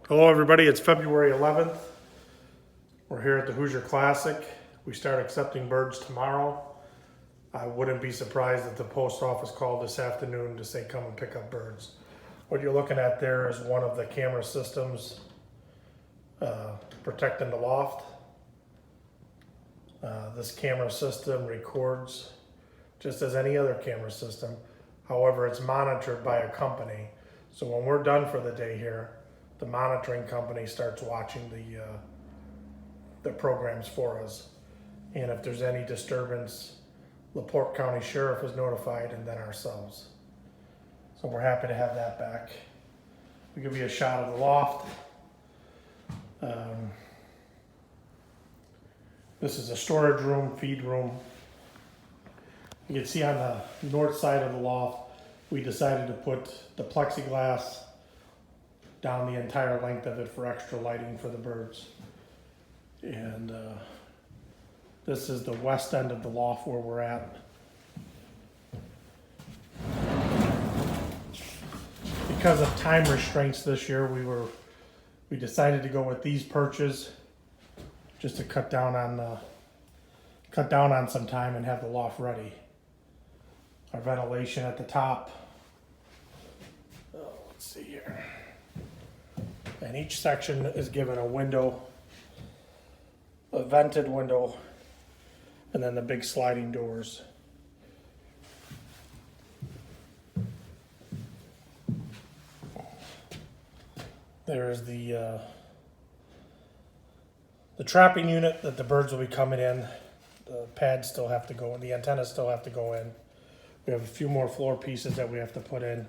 Hello everybody, it's February 11th. We're here at the Hoosier Classic. We start accepting birds tomorrow. I wouldn't be surprised if the post office called this afternoon to say come and pick up birds. What you're looking at there is one of the camera systems protecting the loft. This camera system records just as any other camera system. However, it's monitored by a company. So when we're done for the day here, the monitoring company starts watching the programs for us. And if there's any disturbance, LaPorte County Sheriff is notified and then ourselves. So we're happy to have that back. We'll give you a shot of the loft. This is a storage room, feed room. You can see on the north side of the loft, we decided to put the plexiglass down the entire length of it for extra lighting for the birds. And this is the west end of the loft where we're at. Because of time restraints this year, we decided to go with these perches just to cut down on some time and have the loft ready. Our ventilation at the top. Let's see here. And each section is given a window, a vented window, and then the big sliding doors. There is the trapping unit that the birds will be coming in. The pads still have to go in, the antennas still have to go in. We have a few more floor pieces that we have to put in.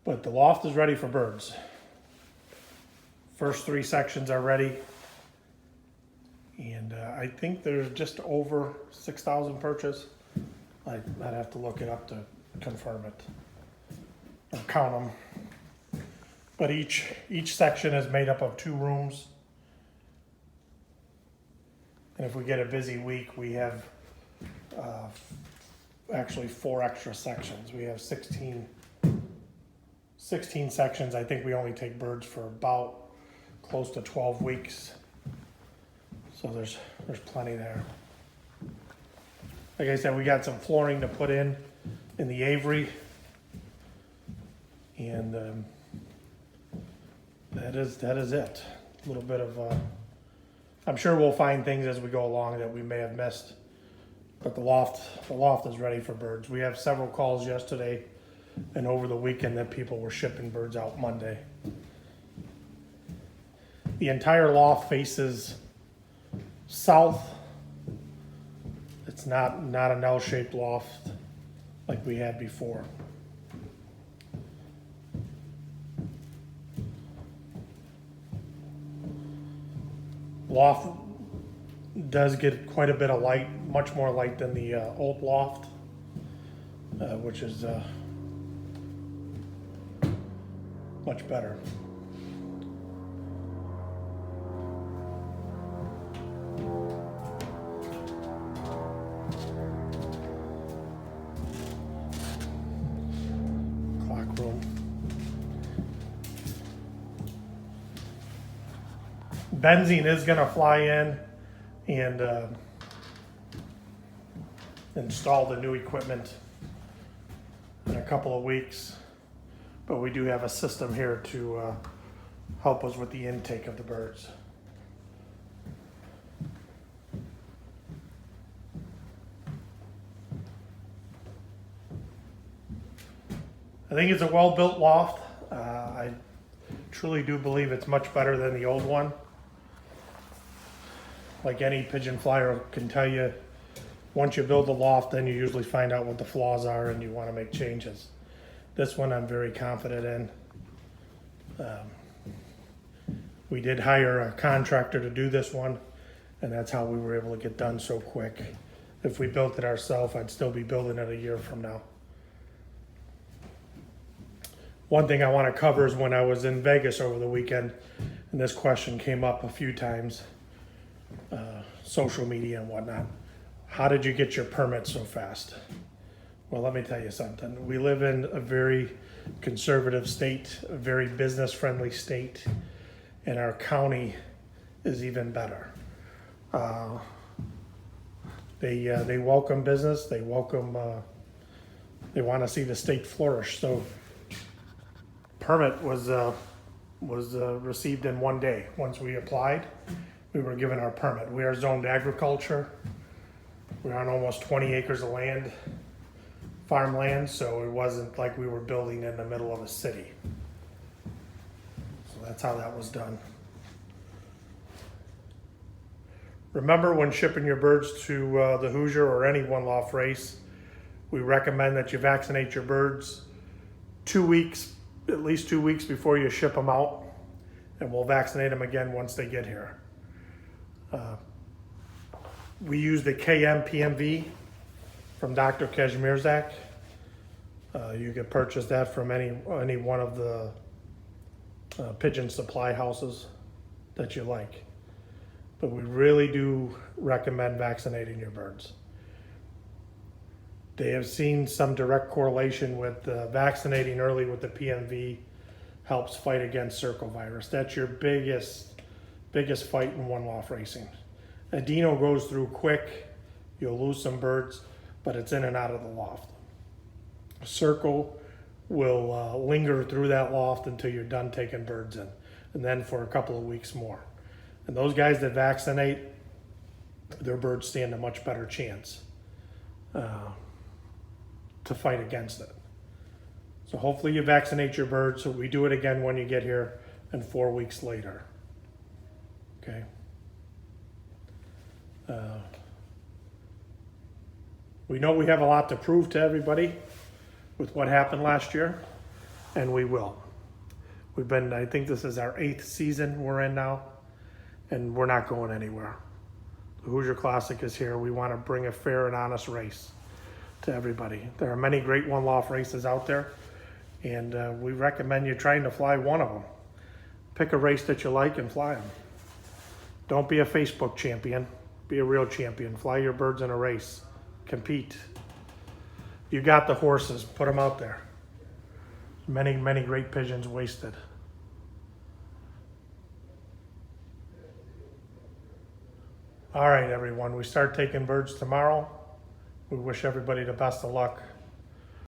But the loft is ready for birds. First three sections are ready. And I think there's just over 6,000 perches. I'd have to look it up to confirm it, or count them. But each section is made up of 2 rooms. And if we get a busy week, we have actually 4 extra sections. We have 16 sections. I think we only take birds for about close to 12 weeks. So there's plenty there. Like I said, we got some flooring to put in the aviary. And that is it. A little bit of, I'm sure we'll find things as we go along that we may have missed. But the loft is ready for birds. We have several calls yesterday and over the weekend that people were shipping birds out Monday. The entire loft faces south. It's not an L-shaped loft like we had before. Loft does get quite a bit of light, much more light than the old loft, which is much better. Clock room. Benzene is going to fly in and install the new equipment in a couple of weeks. But we do have a system here to help us with the intake of the birds. I think it's a well-built loft. I truly do believe it's much better than the old one. Like any pigeon flyer can tell you, once you build the loft, then you usually find out what the flaws are and you want to make changes. This one I'm very confident in. We did hire a contractor to do this one, and that's how we were able to get done so quick. If we built it ourselves, I'd still be building it a year from now. One thing I want to cover is when I was in Vegas over the weekend, and this question came up a few times, social media and whatnot. How did you get your permit so fast? Well, let me tell you something. We live in a very conservative state, a very business-friendly state, and our county is even better. Uh, they welcome business. They welcome. They want to see the state flourish. So, permit was received in one day. Once we applied, we were given our permit. We are zoned agriculture. We're on almost 20 acres of land, farmland, so it wasn't like we were building in the middle of a city. So that's how that was done. Remember, when shipping your birds to the Hoosier or any one Loft race, we recommend that you vaccinate your birds 2 weeks, at least 2 weeks before you ship them out, and we'll vaccinate them again once they get here. We use the KM PMV from Dr. Kazimierzak. You can purchase that from any one of the pigeon supply houses that you like. But we really do recommend vaccinating your birds. They have seen some direct correlation with vaccinating early with the PMV helps fight against circovirus. That's your biggest fight in one Loft racing. Adeno goes through quick, you'll lose some birds, but it's in and out of the loft. Circle will linger through that loft until you're done taking birds in, and then for a couple of weeks more. And those guys that vaccinate, their birds stand a much better chance to fight against it. So hopefully you vaccinate your birds. So we do it again when you get here and 4 weeks later. Okay. We know we have a lot to prove to everybody with what happened last year, and we will. I think this is our 8th season we're in now, and we're not going anywhere. The Hoosier Classic is here. We want to bring a fair and honest race to everybody. There are many great one Loft races out there, and we recommend you trying to fly one of them. Pick a race that you like and fly them. Don't be a Facebook champion. Be a real champion. Fly your birds in a race. Compete. You got the horses. Put them out there. Many, many great pigeons wasted. All right, everyone. We start taking birds tomorrow. We wish everybody the best of luck.